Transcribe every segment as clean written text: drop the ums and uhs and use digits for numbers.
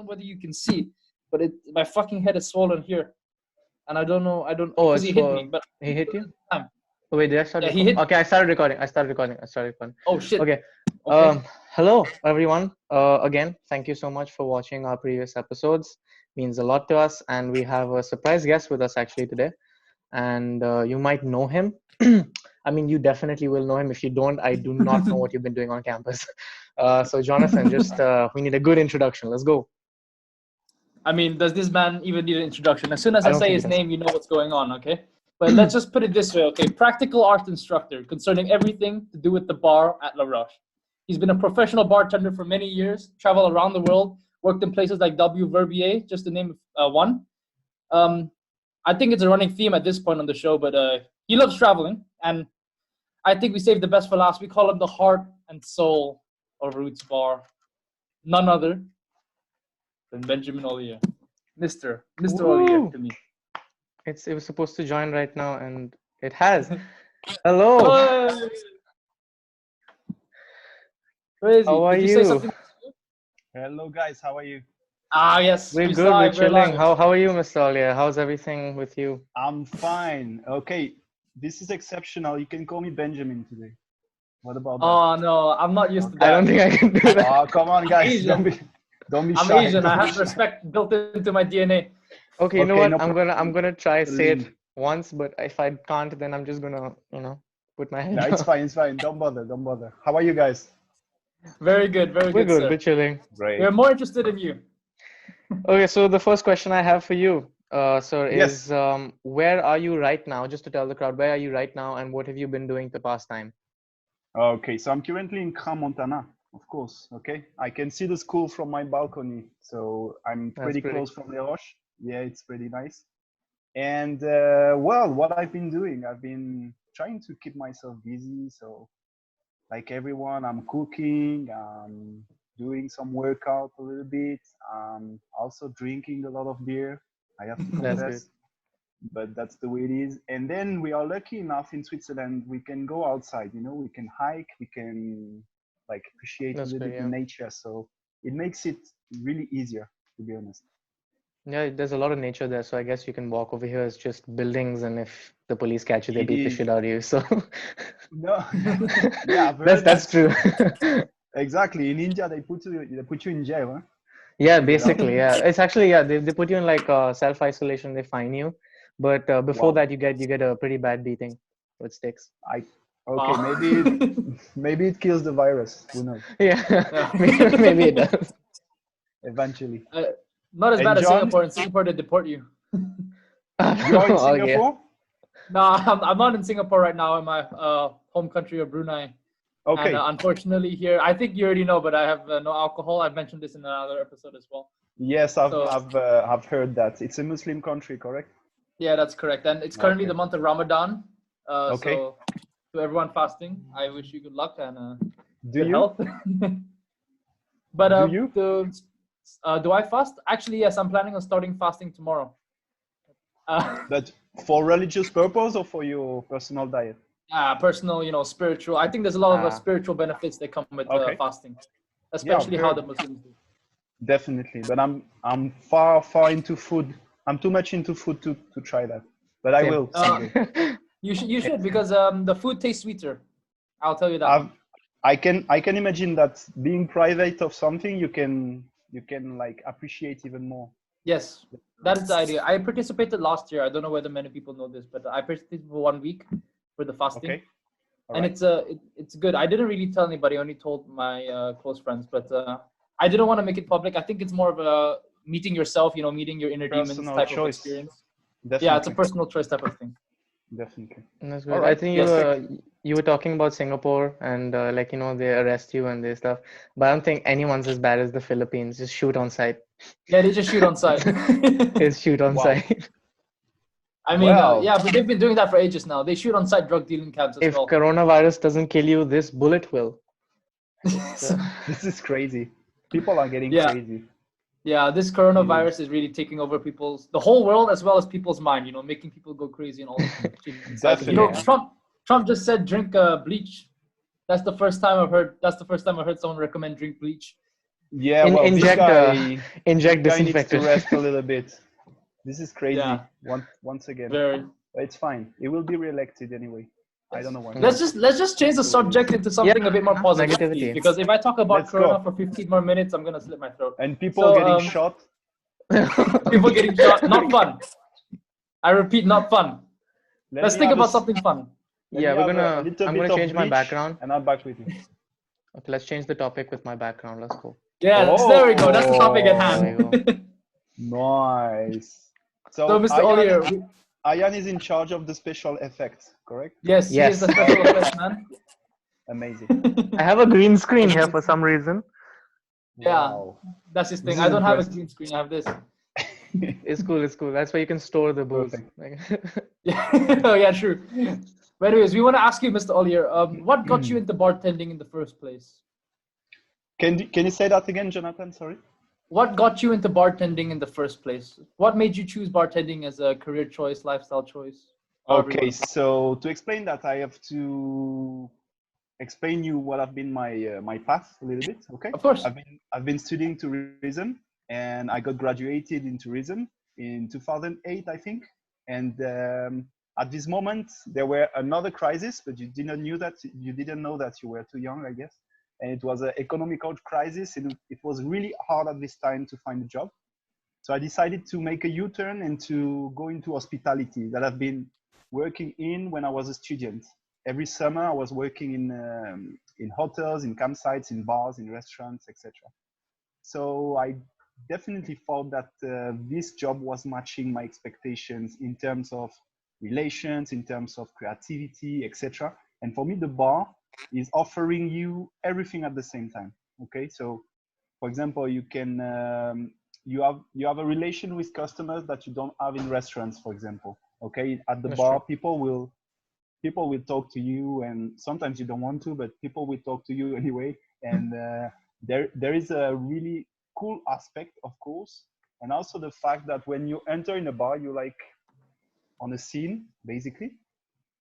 know whether you can see, but my fucking head is swollen here, and I don't know. Oh, because he hit me, but he hit you? time. Oh, wait, did I start Yeah, he recording? hit. Okay, I started recording. Oh shit. Okay. Okay. Hello, everyone. Again, thank you so much for watching our previous episodes. Means a lot to us, and we have a surprise guest with us actually today. And you might know him. I mean, you definitely will know him. If you don't, I do not know what you've been doing on campus. So, Jonathan, just we need a good introduction. Let's go. I mean, does this man even need an introduction? As soon as I I don't say think his he does. name, you know what's going on, okay? But let's just put it this way, okay? Practical art instructor concerning everything to do with the bar at Les Roches. He's been a professional bartender for many years, traveled around the world, worked in places like W. Verbier, just to name one. I think it's a running theme at this point on the show, but he loves traveling, and I think we saved the best for last. We call him the heart and soul of Roots Bar. None other than Benjamin Ollier. Mr. Ollier to me. It was supposed to join right now, and it has. Hello. Oh, crazy. How are Did you say you? something? Hello guys, how are you? Ah, yes. We're He's good. We're live, chilling. live. How are you, Mr. Ollier? How's everything with you? I'm fine. Okay, this is exceptional. You can call me Benjamin today. What about that? Oh no, I'm not used to that. I don't think I can do that. Oh, come on, guys. Asian. Don't be I'm shy. Asian. I Don't be have shy. respect built into my DNA. Okay, you know Okay, what? no I'm gonna try say it problem. once, but if I can't, then I'm just gonna put my head No, it's down. fine. It's fine. Don't bother. How are you guys? Very good, We're good. sir. We're chilling. Great. We're more interested in you. Okay, so the first question I have for you, sir, Yes. is where are you right now? Just to tell the crowd, where are you right now, and what have you been doing the past time? Okay, so I'm currently in Cram, Montana, of course. Okay, I can see the school from my balcony, so I'm That's pretty pretty. close from Les Roches. Yeah, it's pretty nice. And well, what I've been doing, I've been trying to keep myself busy. So, like everyone, I'm cooking, doing some workout a little bit, also drinking a lot of beer. I have to That's good. confess, but that's the way it is. And then we are lucky enough in Switzerland, we can go outside. You know, we can hike, we can like appreciate a That's little good. bit the Yeah. nature. So it makes it really easier, to be honest. Yeah, there's a lot of nature there, so I guess you can walk over here. It's just buildings, and if the police catch you, they It beat the is. shit out of you. So No, yeah, I've that's heard that's that. true. Exactly. In India, they put you in jail, huh? Yeah, To get out. basically, yeah. It's actually they put you in like self-isolation. They fine you, but before Wow. that, you get a pretty bad beating with sticks. I okay. Wow. Maybe it kills the virus. Who knows? Yeah, Yeah. maybe it does. Eventually. Not as And bad as John, Singapore. In Singapore, they deport you. you are in Oh yeah. Singapore? No, I'm not in Singapore right now. In my home country of Brunei. And Okay. unfortunately, here I think you already know, but I have no alcohol. I've mentioned this in another episode as well. Yes, So I've heard that. It's a Muslim country, correct? yeah, that's correct. And it's currently Okay. the month of Ramadan. Okay. So to everyone fasting, I wish you good luck and Do good you? health. But Do you? do I fast? Actually, yes. I'm planning on starting fasting tomorrow. But for religious purpose or for your personal diet? Personal, spiritual. I think there's a lot of Ah. spiritual benefits that come with Okay. fasting, Yeah, especially I've how heard. the Muslims do. Definitely. But I'm far into food. I'm too much into food to try that. But I Same. will someday. You should because the food tastes sweeter. I'll tell you that. I can imagine that being private of something you can like appreciate even more. Yes, that is the idea. I participated last year. I don't know whether many people know this, but I participated for 1 week for the fasting, Okay. All and right. it's good. I didn't really tell anybody. I only told my close friends, but I didn't want to make it public. I think it's more of a meeting yourself, meeting your inner demons Personal type of choice. experience. Definitely. Yeah, it's a personal choice type of thing. Definitely. That's All good. I right. think Yes. you were talking about Singapore and they arrest you and this stuff, but I don't think anyone's as bad as the Philippines. Just shoot on sight. Yeah, they just shoot on sight. It's shoot on Wow. sight. I mean, Well, yeah, but they've been doing that for ages now. They shoot on sight drug dealing camps as If well. coronavirus doesn't kill you, this bullet will. So, this is crazy. People are getting Yeah. crazy. Yeah, this coronavirus is really taking over the whole world as well as people's mind, making people go crazy and all that shit inside them. Definitely. Trump just said drink bleach. That's the first time I've heard someone recommend drink bleach. Yeah, well, inject this guy needs to disinfectant. rest a little bit. This is crazy. Yeah. Once again, Very. but it's fine. It will be reelected anyway. I don't know why. Let's just change the subject into something a bit more enough positive, negativity. please. Because if I talk about Let's Corona go. for 15 more minutes, I'm gonna slit my throat. And people So, getting shot. People getting shot, not fun. I repeat, not fun. Let Let's me think have about something fun. Yeah, I'm gonna change my background. and I'm back with you. Okay, let's change the topic with my background. Let's go. Yes, there we go. That's the topic at There we hand. go. Nice. So, So, Mr. Ollier, Ayan is in charge of the special effects, correct? yes, he is Yes. the special effects man. Amazing. I have a green screen here for some reason. Yeah. Wow. That's his thing. This I is don't have a impressive. green screen. I have this. It's cool. It's cool. That's where you can store the booze. Perfect. Yeah. Oh, yeah, true. But anyways, we want to ask you, Mr. Ollier, what got you into bartending in the first place? Can you say that again, Jonathan? Sorry. What got you into bartending in the first place? What made you choose bartending as a career choice, lifestyle choice? Okay, so to explain that, I have to explain you what have been my path a little bit. Okay. Of course. I've been studying tourism, and I got graduated in tourism in 2008, I think. And at this moment, there were another crisis, but you didn't know that you were too young, I guess. And it was an economical crisis, and it was really hard at this time to find a job. So I decided to make a U-turn and to go into hospitality that I've been working in when I was a student. Every summer, I was working in hotels, in campsites, in bars, in restaurants, etc. So I definitely thought that this job was matching my expectations in terms of relations, in terms of creativity, etc. And for me, the bar is offering you everything at the same time. Okay, so for example, you can you have a relation with customers that you don't have in restaurants, for example. Okay, at the That's bar, true. people will talk to you, and sometimes you don't want to, but people will talk to you anyway. And there is a really cool aspect, of course, and also the fact that when you enter in a bar, you're like on a scene, basically.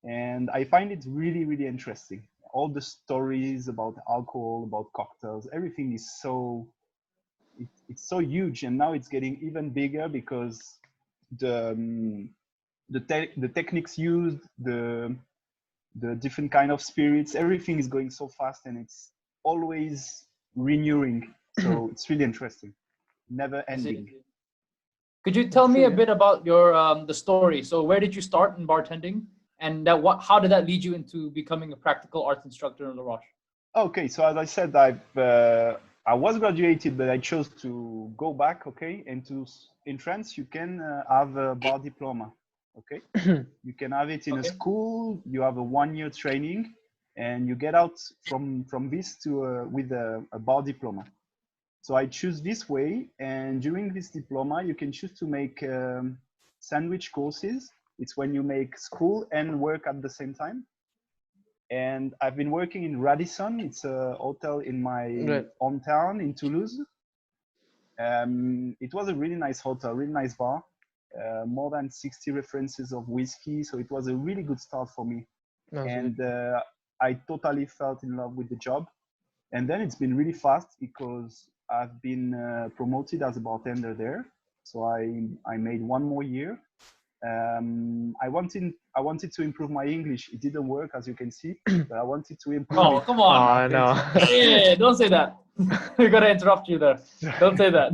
And I find it really, really interesting. All the stories about alcohol, about cocktails, everything is it's so huge, and now it's getting even bigger because the techniques used, the different kind of spirits, everything is going so fast, and it's always renewing. So it's really interesting, never ending. Could you tell That's me true, a yeah. bit about your the story? So where did you start in bartending, and how did that lead you into becoming a practical arts instructor in Les Roches? Okay, so as I said, I was graduated, but I chose to go back. Okay, and in France you can have a bar diploma. Okay, you can have it in a school. You have a 1-year training, and you get out from this to with a bar diploma. So I choose this way, and during this diploma, you can choose to make sandwich courses. It's when you make school and work at the same time. And I've been working in Radisson. It's a hotel in my hometown in Toulouse. It was a really nice hotel, really nice bar. More than 60 references of whiskey. So it was a really good start for me. And I totally felt in love with the job. And then it's been really fast because I've been promoted as a bartender there. So I made 1 more year. I wanted to improve my English. It didn't work, as you can see, but I wanted to improve it. Oh, come on. Oh, no. Yeah, don't say that. We gotta interrupt you there. Don't say that.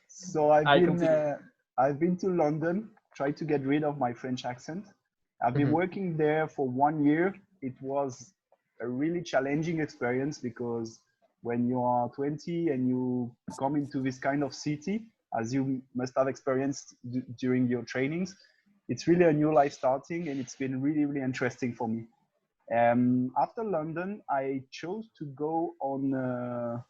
So I've been to London, tried to get rid of my French accent. I've been working there for 1 year. It was a really challenging experience because when you are 20 and you come into this kind of city, as you must have experienced during your trainings, it's really a new life starting, and it's been really, really interesting for me. After London, I chose to go on a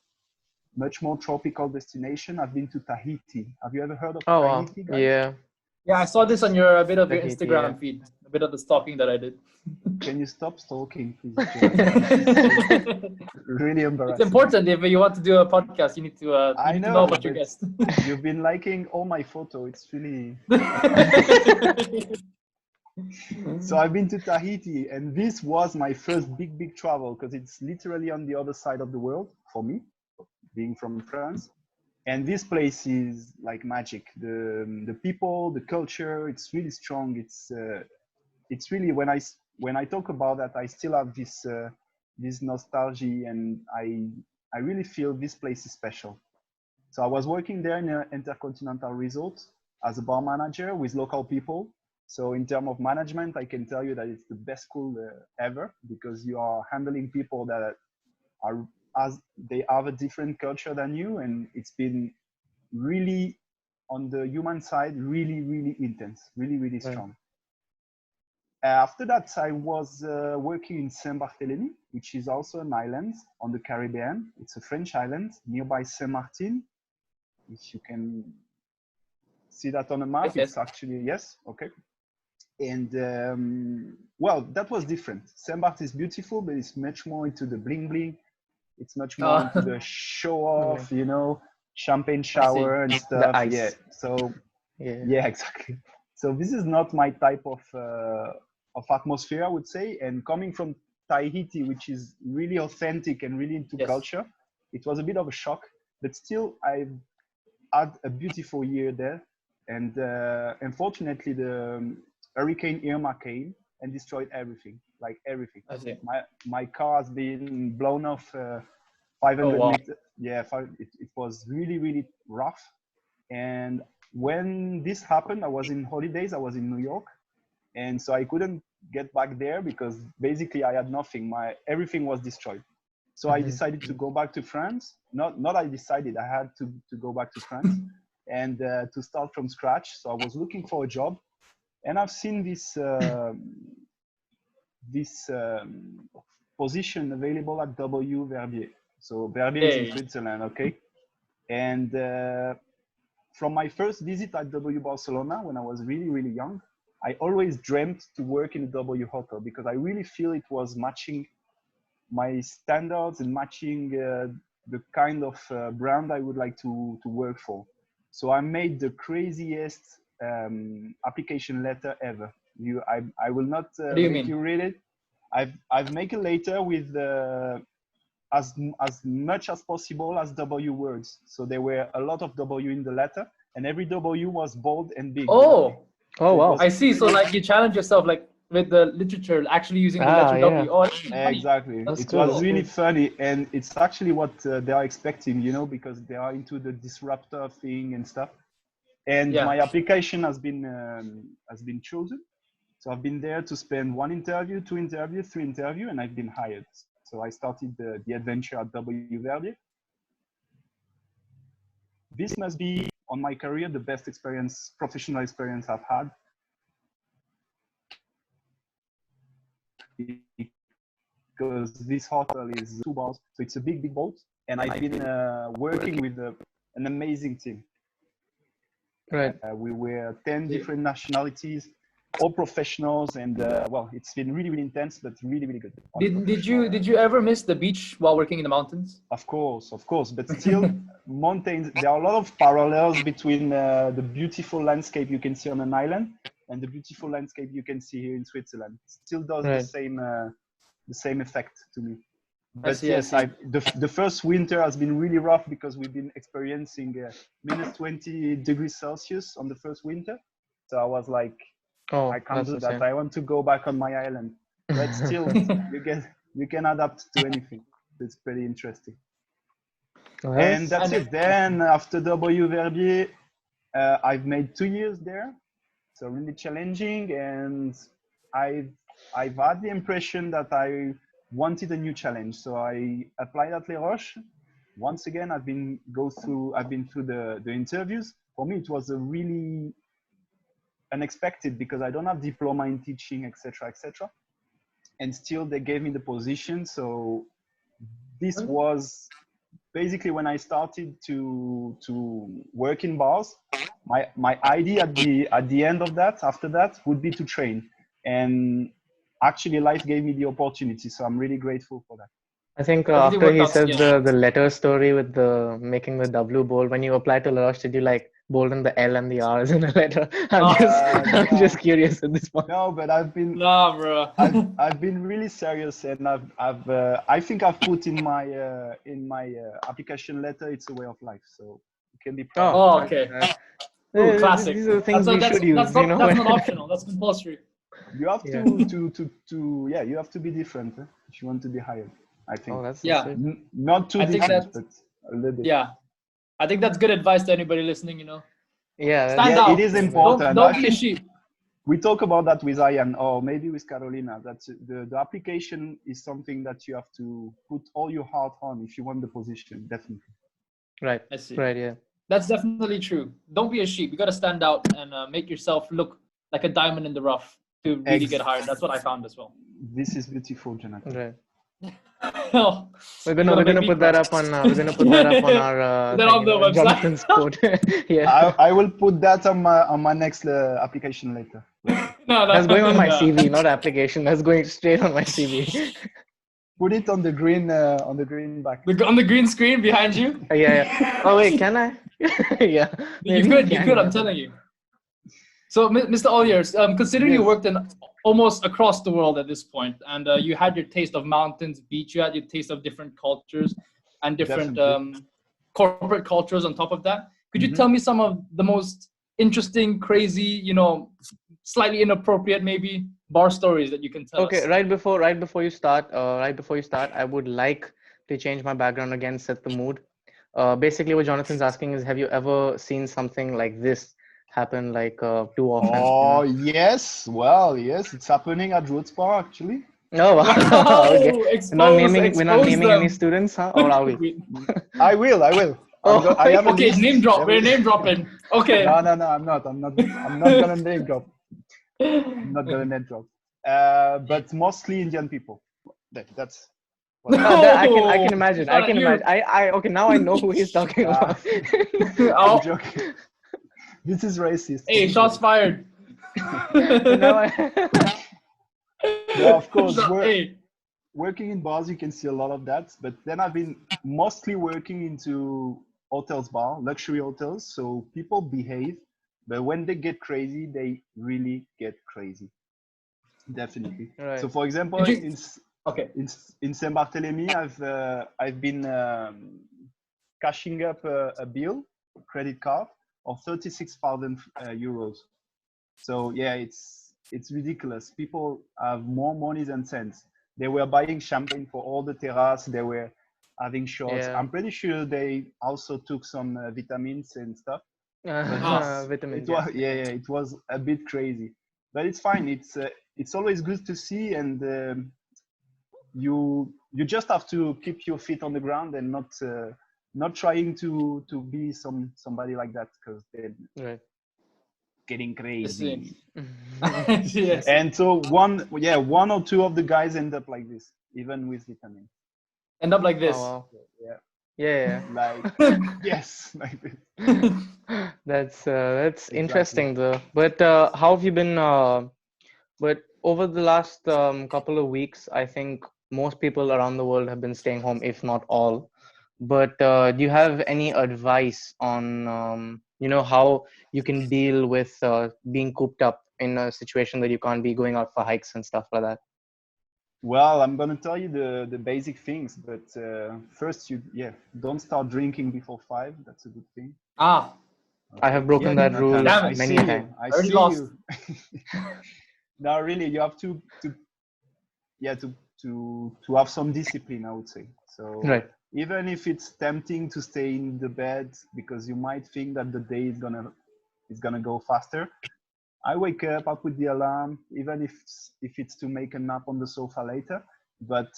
much more tropical destination. I've been to Tahiti. Have you ever heard of Tahiti, guys? Yeah. Yeah, I saw this on a bit of your Tahiti, Instagram feed, a bit of the stalking that I did. Can you stop stalking, please? Jonathan? Really embarrassing. It's important if you want to do a podcast. You need to, I know about but your guest. You've been liking all my photo. It's really. So I've been to Tahiti, and this was my first big travel because it's literally on the other side of the world for me. being from France. And this place is like magic. The people, the culture, it's really strong. It's really, when I talk about that, I still have this nostalgia, and I really feel this place is special. So I was working there in an intercontinental resort as a bar manager with local people. So in terms of management, I can tell you that it's the best school ever, because you are handling people that are, as they have a different culture than you, and it's been really, on the human side, really, really intense, really, really strong. After that, I was working in Saint-Barthélemy, which is also an island on the Caribbean. It's a French island nearby Saint-Martin. If you can see that on a map, Yes. it's actually, yes, okay. And well, that was different. Saint-Barth is beautiful, but it's much more into the bling bling. It's much more into the show off, you know, champagne shower and stuff. The ice. Yeah. So yeah, exactly. So this is not my type of atmosphere, I would say. And coming from Tahiti, which is really authentic and really into culture, it was a bit of a shock. But still, I've had a beautiful year there. And unfortunately, the Hurricane Irma came and destroyed everything, like everything. I see. My car has been blown off 500 meters. Yeah, it was really, really rough. And when this happened, I was in holidays. I was in New York, and so I couldn't get back there because basically I had nothing. Everything was destroyed. So I decided to go back to France. Not I decided. I had to go back to France and to start from scratch. So I was looking for a job, and I've seen this position available at W Verbier. So Verbier is in Switzerland, okay? And from my first visit at W Barcelona, when I was really, really young, I always dreamt to work in a W hotel because I really feel it was matching my standards and matching the kind of brand I would like to work for. So I made the craziest application letter ever. I will not make you read it. I've made it later with as much as possible as W words. So there were a lot of W in the letter, and every W was bold and big. Oh, oh wow! I see. So like you challenge yourself, like with the literature, actually using the letter W. Oh, exactly. It was really funny, and it's actually what they are expecting, you know, because they are into the disruptor thing and stuff. And my application has been chosen. So I've been there to spend 1 interview, 2 interview, 3 interview, and I've been hired. So I started the adventure at W Verbier. This must be, on my career, the best experience, professional experience I've had. Because this hotel is 2 bars, so it's a big, big boat. And I've been working with an amazing team. Right. We were 10 different nationalities, all professionals, and well, it's been really, really intense, but really, really good. Did you ever miss the beach while working in the mountains? Of course, but still, mountains. There are a lot of parallels between the beautiful landscape you can see on an island and the beautiful landscape you can see here in Switzerland. It still does the same effect to me. But yes, the first winter has been really rough because we've been experiencing minus 20 degrees Celsius on the first winter. So I was like, I can't do that. I want to go back on my island. But still, you can adapt to anything. It's pretty interesting. And that's it. Then after W Verbier, I've made 2 years there. So really challenging, and I've had the impression that I wanted a new challenge. So I applied at Les Roches. Once again, I've been through the interviews. For me, it was a really unexpected because I don't have diploma in teaching, etc., etc. And still, they gave me the position. So this was basically when I started to work in bars. My idea at the end of that, after that, would be to train. And actually, life gave me the opportunity. So I'm really grateful for that. I think after he said the letter story with the making the W bowl, when you applied to La Roche, did you like bolden the L and the R's in a letter? I'm No, just curious at this point. no, but Nah, bro. I've been really serious, and I think I've put in my application letter. It's a way of life, so you can be proud. Oh, Oh, okay. Ooh, classic. these are the things we should use, That's not optional. That's compulsory. You have Yeah. to yeah, you have to be different if you want to be hired. I think Oh, that's so Yeah. sweet. Not too I think different, that. but a little bit. Yeah, I think that's good advice to anybody listening. Yeah, Stand Yeah, it out. is important. Don't I be a think sheep. we talk about that with Ian or maybe with Carolina. That the application is something that you have to put all your heart on if you want the position. Definitely. right, I see. right, yeah. That's definitely true. Don't be a sheep. You got to stand out and make yourself look like a diamond in the rough to really get hired. That's what I found as well. This is beautiful, Jonathan. Right. Oh, We're you're gonna make me put that cry. up on our Put that thing, on the website. Jonathan's quote. Yeah, I will put that on my next application later. No, that's going on my no. CV, not application. That's going straight on my CV. Put it on the green back. On the green screen behind you. Yeah. Oh wait, can I? Yeah, You maybe I could. You can, could. yeah. I'm telling you. So, Mr. Ollier, considering you Yes. worked in almost across the world at this point, and you had your taste of mountains, beach, you had your taste of different cultures and different Definitely. corporate cultures on top of that. Could you Mhm. tell me some of the most interesting, crazy, slightly inappropriate, maybe bar stories that you can tell Okay, us? right before you start, I would like to change my background again, set the mood. Basically, what Jonathan's asking is, have you ever seen something like this happen like too often? Oh yes, well yes, it's happening at Rhodes Bar actually. Oh, wow. Okay. Oh, We're not expose naming any them. students, huh? Or are we? I will. Oh, I have a Okay, list. name drop. We're name dropping. Okay. No, I'm not gonna name drop. I'm not gonna name drop. But mostly Indian people. That's what I that I No, can imagine. I not at can you. imagine. Okay, now I know who he's talking uh, about. I'm Oh, joking. This is racist. hey, This is shots racist. fired. Now I No, of course, Hey, working in bars, you can see a lot of that. But then I've been mostly working into hotels, luxury hotels. So people behave, but when they get crazy, they really get crazy. Definitely. So, right. for example, could you? Okay. in Saint Barthélemy, I've been cashing up a bill, credit card of 36,000 euros. So yeah, it's ridiculous. People have more money than sense. They were buying champagne for all the terrace. They were having shots. Yeah. I'm pretty sure they also took some vitamins and stuff. But it's it Vitamins, yeah. was yeah, it was a bit crazy. But it's fine. It's always good to see, and you just have to keep your feet on the ground and not trying to be somebody like that because they're Right. getting I see. crazy. Yes. And so one or two of the guys end up like this, even with vitamin. End up like Oh this. wow. Yeah, Yeah, like yes, like this. yeah. That's Exactly. interesting though. But how have you been? But over the last couple of weeks, I think most people around the world have been staying home, if not all. But do you have any advice on, how you can deal with being cooped up in a situation that you can't be going out for hikes and stuff like that? Well, I'm gonna tell you the basic things, but first don't start drinking before 5. That's a good thing. Ah, I Okay. have broken Yeah, that Jonathan, rule damn I it. many see a you. time. I already see lost. you. Now, really, you have to have some discipline, I would say. So Right. even if it's tempting to stay in the bed because you might think that the day is gonna go faster, I wake up, I put the alarm, even if it's to make a nap on the sofa later. But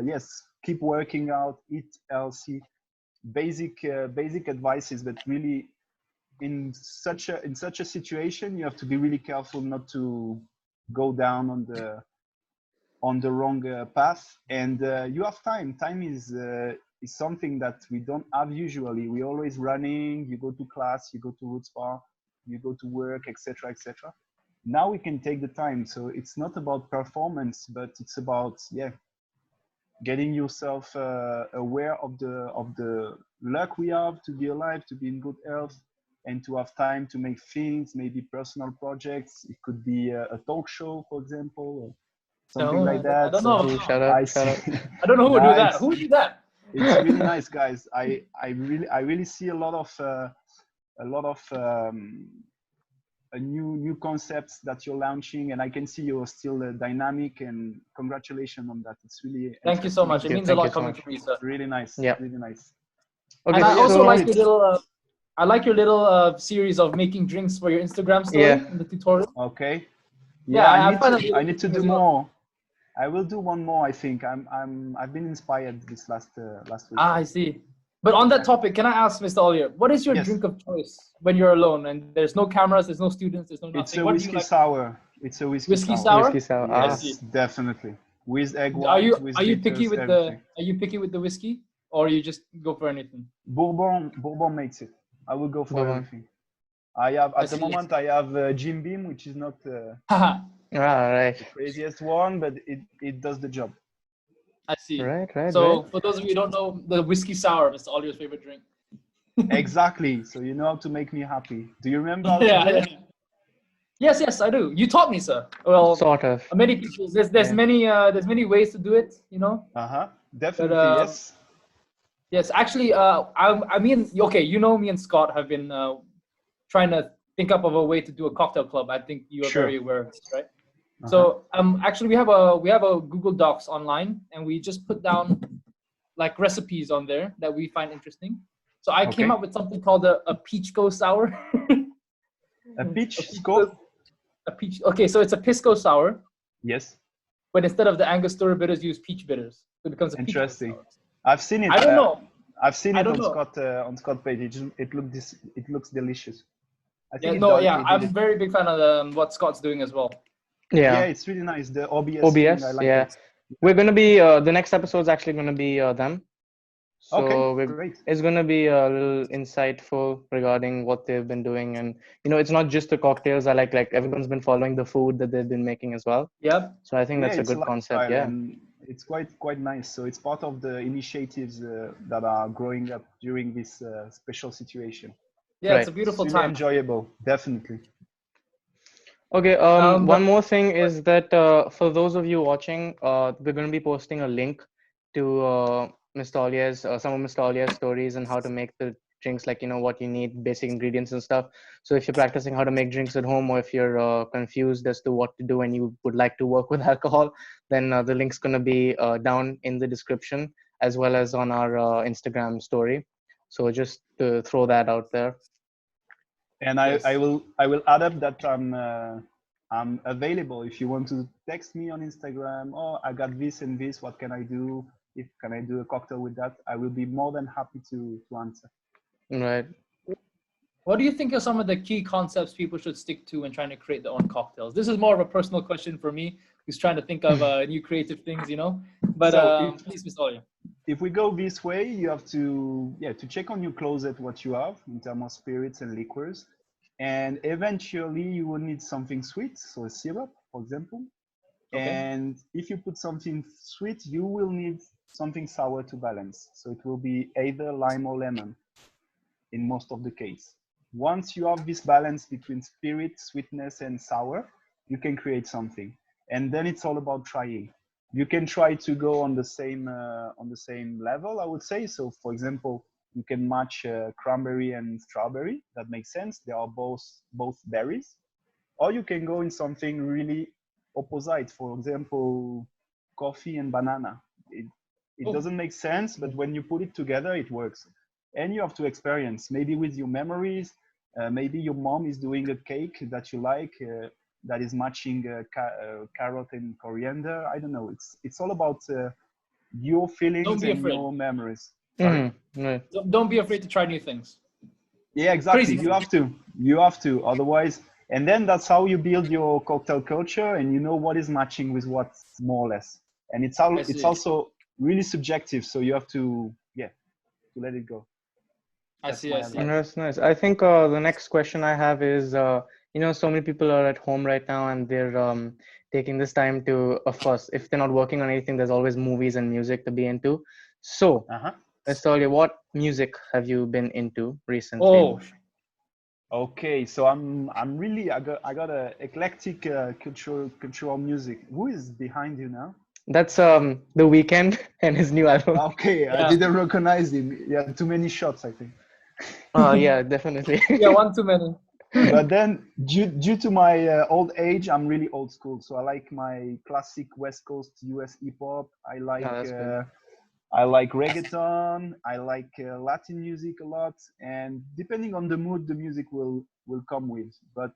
yes, keep working out, eat healthy, basic advices. But really, in such a situation, you have to be really careful not to go down on the wrong path. And you have time. Time is something that we don't have usually. We're always running. You go to class, you go to root spa, you go to work, etc., etc. Now we can take the time. So it's not about performance, but it's about getting yourself aware of the luck we have to be alive, to be in good health, and to have time to make things, maybe personal projects. It could be a talk show, for example, or something like I that. don't know. So Ooh, shut I up, shut see. up. I don't know who would do that. Nice. Who would do that? It's really nice, guys. I really see a lot of new concepts that you're launching, and I can see you're still dynamic. And congratulations on that. It's really Thank you so interesting. much. Thank It you, means a thank you lot so coming much. from you, sir. Really nice. Yeah. Really nice. Okay, And I So, yeah, also so like spirit. your little. I like your little series of making drinks for your Instagram story yeah, in the tutorial. Okay. Yeah, Yeah, I I need find to that really I need to interesting do as well. more. I will do one more. I think I've been inspired this last week. Ah, I see. But on that topic, can I ask Mr. Ollier, what is your Yes, drink of choice when you're alone and there's no cameras, there's no students, there's no it's nothing? a What do you whiskey like to drink? sour. It's a whiskey Whiskey sour. whiskey sour? sour. I Ah, Yes, see. definitely. With egg Are white, you with are you picky bitters, with everything. the whiskey, or you just go for anything? Bourbon makes it. I will go for Bourbon. everything. I have I at the see. moment I have Jim Beam, which is not Haha, Ah, right, the craziest one, but it does the job. I see. right, right, right. So for those of you who don't know, the whiskey sour, Mr. Ollier's favorite drink. Exactly. So you know how to make me happy. Do you remember how to Yeah, do yeah. it? Yes, I do. You taught me, sir. Well, Sort of. many people. Yeah. There's many ways to do it, Uh-huh. But Definitely, yes. yes, actually, I mean, okay, me and Scott have been trying to think up of a way to do a cocktail club. I think you are Sure. very aware of this, right? Uh-huh. So actually we have a Google Docs online, and we just put down like recipes on there that we find interesting. So I came Okay. up with something called a peach go sour. A peach A peach scope? a peach. Okay, so it's a pisco sour, Yes. but instead of the Angostura bitters, use peach bitters. So it becomes a peach go Interesting. sour. I've seen it. I don't know. I've seen I it don't know. on Scott page. It looks delicious. I Yeah, think no, he did I'm it. very big fan of what Scott's doing as well. Yeah, Yeah. it's really nice. The OBS thing, I OBS. like Yeah. it. We're gonna be the next episode's actually gonna be them. Okay, So great. it's gonna be a little insightful regarding what they've been doing, and it's not just the cocktails. I like everyone's been following the food that they've been making as well. Yep. So I think Yeah, that's a it's a good concept. lifestyle Yeah. and it's quite nice. So it's part of the initiatives that are growing up during this special situation. Yeah, it's Right. a It's beautiful really time. enjoyable, definitely. Okay. But One more thing is that for those of you watching, we're going to be posting a link to Mr. Ollier's some of Mr. Ollier's stories and how to make the drinks, like what you need, basic ingredients and stuff. So if you're practicing how to make drinks at home, or if you're confused as to what to do and you would like to work with alcohol, then the link's going to be down in the description as well as on our Instagram story. So just to throw that out there. And yes. I will add up that I'm available if you want to text me on Instagram. Oh, I got this and this. What can I do? Can I do a cocktail with that? I will be more than happy to answer. Right. What do you think are some of the key concepts people should stick to when trying to create their own cocktails? This is more of a personal question for me, who's trying to think of new creative things, But So please, Mr. Ollier. if we go this way, you have to check on your closet what you have in terms of spirits and liquors, and eventually you will need something sweet, so a syrup, for example. Okay. And if you put something sweet, you will need something sour to balance. So it will be either lime or lemon in most of the case. Once you have this balance between spirit, sweetness, and sour, you can create something. And then it's all about trying. You can try to go on the same level, I would say. So, for example, you can match cranberry and strawberry. That makes sense. They are both berries. Or you can go in something really opposite. For example, coffee and banana. It doesn't make sense, but when you put it together, it works. And you have to experience, maybe with your memories. Maybe your mom is doing a cake that you like that is matching carrot and coriander. I don't know. It's all about your Don't feelings be and afraid. your memories. Sorry. Right. Don't be afraid to try new things. Yeah, exactly. Crazy. You have to. Otherwise, and then that's how you build your cocktail culture, and you know what is matching with what, more or less. And it's see. also really subjective. So you have to to let it go. I That's see. my I see. advice. That's nice. I think the next question I have is, so many people are at home right now and they're taking this time to, of course, if they're not working on anything, there's always movies and music to be into. So, Uh-huh. Mr. Ollier, what music have you been into recently? Oh, Okay, so I got a eclectic cultural music. Who is behind you now? That's The Weeknd and his new album. Okay, I Yeah. didn't recognize him. Yeah, too many shots, I think. Yeah, definitely. Yeah, one too many. But then, due to my old age, I'm really old school. So I like my classic West Coast US hip hop. Yeah, that's good. I like reggaeton. I like Latin music a lot, and depending on the mood, the music will come with. But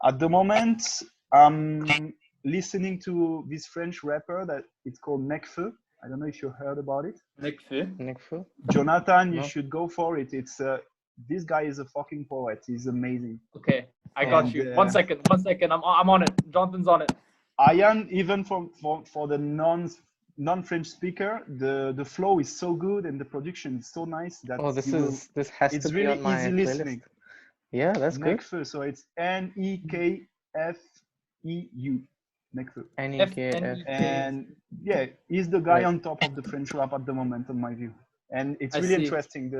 at the moment, I'm listening to this French rapper that it's called Nekfeu. I don't know if you heard about it. Nick Fu. Nick Fu? Jonathan, you No. should go for it. It's this guy is a fucking poet. He's amazing. Okay, I got And, you. 1 second. I'm on it. Jonathan's on it. Ian, even for the non-French speaker, the flow is so good and the production is so nice that Oh, this has it's to be really on my easy playlist. listening. Yeah, that's good. Nekfeu, so it's Nekfeu. Nekfeu. NEKF. And yeah, he's the guy Right. on top of the French rap at the moment, in my view. And it's I really see. interesting.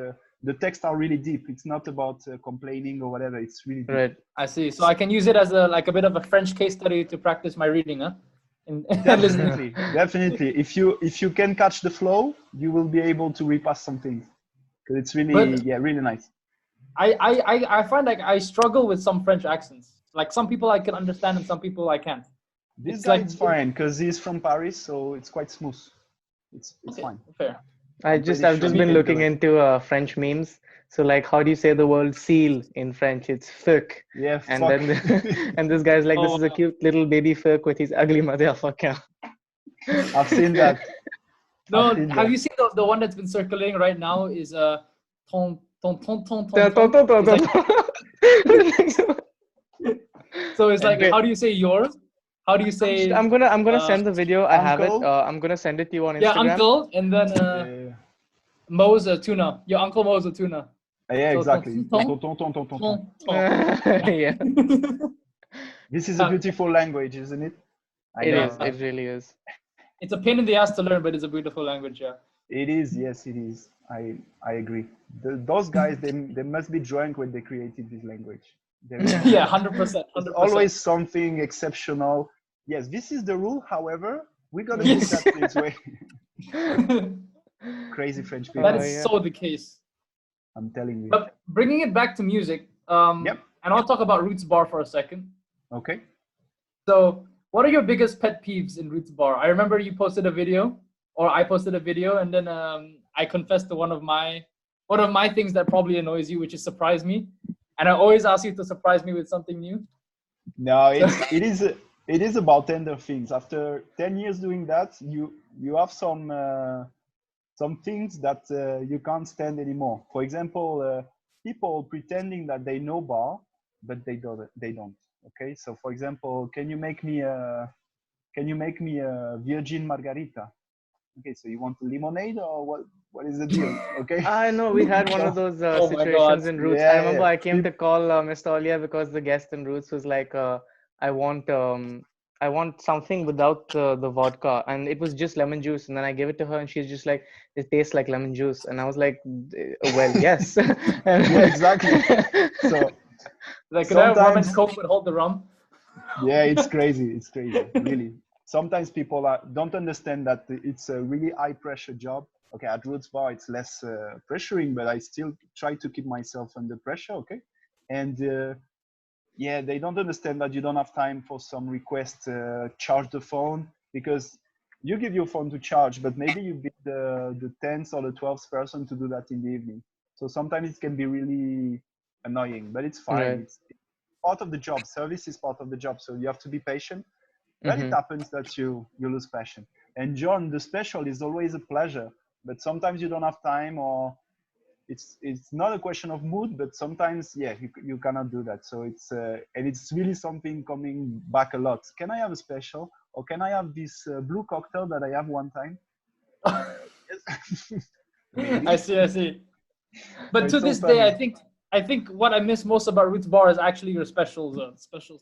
The texts are really deep. It's not about complaining or whatever. It's really deep. Right. I see. So I can use it as a bit of a French case study to practice my reading, huh? And listening. Definitely. If you can catch the flow, you will be able to repass some things. Because it's really really nice. I find like I struggle with some French accents. Like some people I can understand and some people I can't. This It's guy like- is fine because he's from Paris, so it's quite smooth. It's Okay, fine. fair. I've pretty just sure been you looking can into French memes. So like, how do you say the word seal in French? It's fuck. Yeah, And fuck. then and this guy's like, this Oh, is a wow. cute little baby fuck with his ugly motherfucker. I've seen that. No, I've seen have that. you seen the one that's been circulating right now? Is ton. It's like, so it's like, how do you say yours? How do you say? I'm gonna send the video. I have it. uncle? I'm gonna send it to you on Yeah, Instagram. uncle, and then Yeah, Mo's a tuna. Your uncle Mo's a tuna. yeah, So, exactly. ton. Yeah, This is a beautiful language, isn't it? I it know. is. It really is. It's a pain in the ass to learn, but it's a beautiful language. Yeah. It is. Yes, it is. I agree. Those guys, they must be drunk when they created this language. Yeah, 100%. There's always something exceptional. Yes, this is the rule. However, we gotta Yes. put that this way. Crazy French people. That is yeah. so the case. I'm telling you. But bringing it back to music, Yep. and I'll talk about Roots Bar for a second. Okay. So, what are your biggest pet peeves in Roots Bar? I remember you posted a video, or I posted a video, and then I confessed to one of my things that probably annoys you, which is surprise me. And I always ask you to surprise me with something new. No, it is about tender things. After 10 years doing that, you have some things that you can't stand anymore. For example, people pretending that they know bar, but they don't. Okay, so for example, can you make me a virgin margarita? Okay, so you want a lemonade or what is the deal? Okay. I know we had one of those Oh my situations God. in Roots. Yeah, I remember yeah. I came to call Mr.Ollier because the guest in Roots was like, I want something without the vodka, and it was just lemon juice. And then I gave it to her, and she's just like, it tastes like lemon juice. And I was like, well, yes. Yeah, exactly. So Like, could I have rum and sometimes- coke but hold the rum? yeah, it's crazy. It's crazy, really. Sometimes people don't understand that it's a really high pressure job. Okay, at Roots Bar it's less pressuring, but I still try to keep myself under pressure. Okay, and yeah, they don't understand that you don't have time for some request. Charge the phone, because you give your phone to charge, but maybe you be the 10th or the 12th person to do that in the evening. So sometimes it can be really annoying, but it's fine. Right. It's part of the job. Service is part of the job, so you have to be patient. But Mhm. it happens that you lose passion. And John, the special is always a pleasure, but sometimes you don't have time, or it's not a question of mood, but sometimes you cannot do that. So and it's really something coming back a lot. Can I have a special, or can I have this blue cocktail that I have one time? Really? I see. But So to it's this so day, funny. I think what I miss most about Roots Bar is actually your specials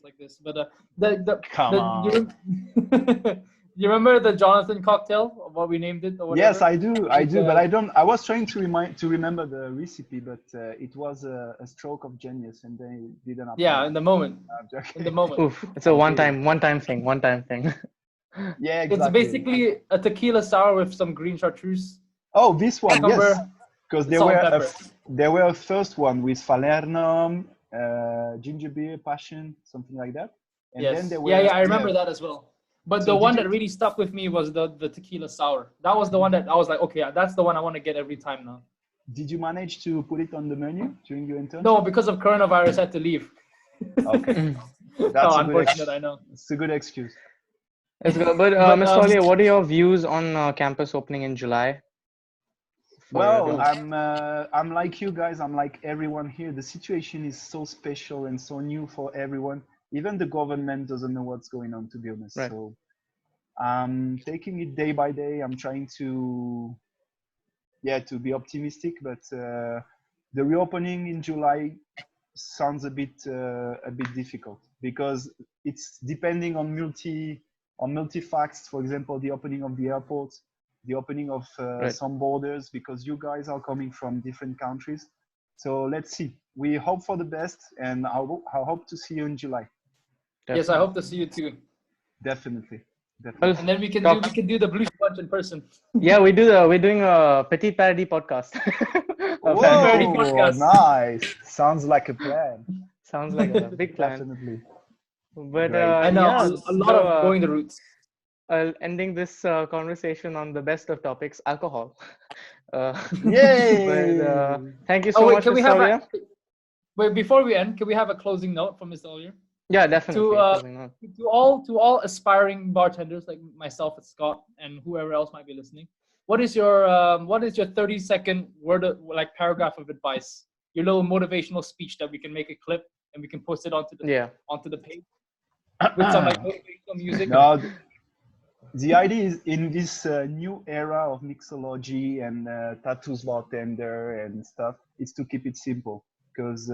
like this. But Come on. You remember the Jonathan cocktail, or what we named it, or whatever? Yes, I do, but I don't. I was trying to remember the recipe, but it was a stroke of genius, and they didn't happen. Yeah, in the moment. I'm joking. In the moment. Oof, it's a one-time thing. Yeah, It's exactly. basically a tequila sour with some green chartreuse. Oh, this one, Cucumber, yes, because salt and pepper. there were a first one with falernum, ginger beer, passion, something like that, and Yes. then there were Yeah, I remember that as well. But So the did one you- that really stuck with me was the tequila sour. That was the one that I was like, okay, that's the one I want to get every time now. Did you manage to put it on the menu during your internship? No, because of coronavirus, I had to leave. Okay, Oh, that's unfortunate, I know. It's a good excuse. It's good. But But, Mr. Ollier, what are your views on campus opening in July? Well, I'm like you guys. I'm like everyone here. The situation is so special and so new for everyone. Even the government doesn't know what's going on, to be honest. Right. So I'm taking it day by day. I'm trying to be optimistic, but the reopening in July sounds a bit difficult because it's depending on multi facts. For example, the opening of the airports, the opening of Right. some borders, because you guys are coming from different countries. So let's see. We hope for the best, and I hope to see you in July. yes, I hope to see you too. Definitely. Well, And then we can talk- do the Bluche bunch in person. Yeah, we're doing a Petit Parody podcast. A fan Parody Whoa, podcast. nice. Sounds like a plan. Sounds like a big plan. Definitely. But Great. I know, yeah, a lot of going the routes. ending this conversation on the best of topics, alcohol. Yay! But thank you so Oh wait, much, can we Mr. have Ollier. wait before we end? Can we have a closing note from Mr. Ollier? Yeah, definitely. Closing on. To all aspiring bartenders like myself and Scott and whoever else might be listening, what is your 30-second word like paragraph of advice? Your little motivational speech that we can make a clip and we can post it onto the page with some like motivational music. No, the idea is in this new era of mixology and tattoos bartender and stuff, is to keep it simple, because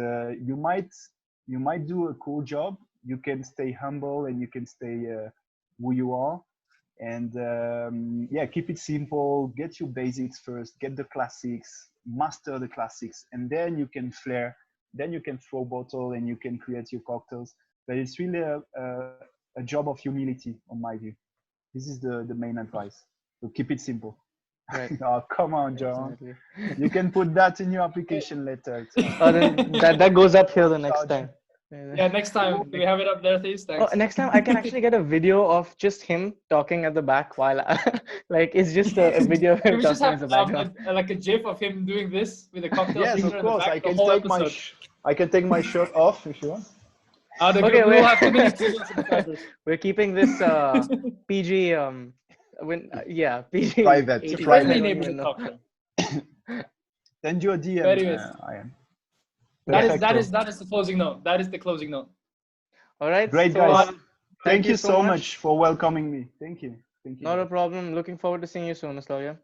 you might do a cool job. You can stay humble and you can stay who you are, and keep it simple. Get your basics first. Get the classics. Master the classics, and then you can flair. Then you can throw bottle and you can create your cocktails. But it's really a job of humility, on my view. This is the main advice. So keep it simple. Right. Oh, come on, John. Definitely. You can put that in your application letter. Then that goes up here the next time. Yeah, next time. Do we have it up there, please? Thanks. Next time I can actually get a video of just him talking at the back while like it's just a video of Can him we just talking as have a background. like a gif of him doing this with a cocktail Yes, drinker of in the course. back I the can whole take episode? I can take my shirt off if you want. Okay, We will have too many subscribers. We're keeping this PG PG Private, 18. private. Friendly I don't neighborhood even know. cocktail. Send you a DM. But anyways, I am. that is the closing note. That is the closing note. All right. Great, so, guys. thank you so much for welcoming me. Thank you. Not a problem. Looking forward to seeing you soon, Mr. Ollier.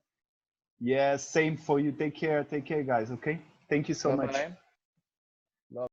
Yeah, same for you. Take care, guys. Okay. Thank you so much. Bye-bye.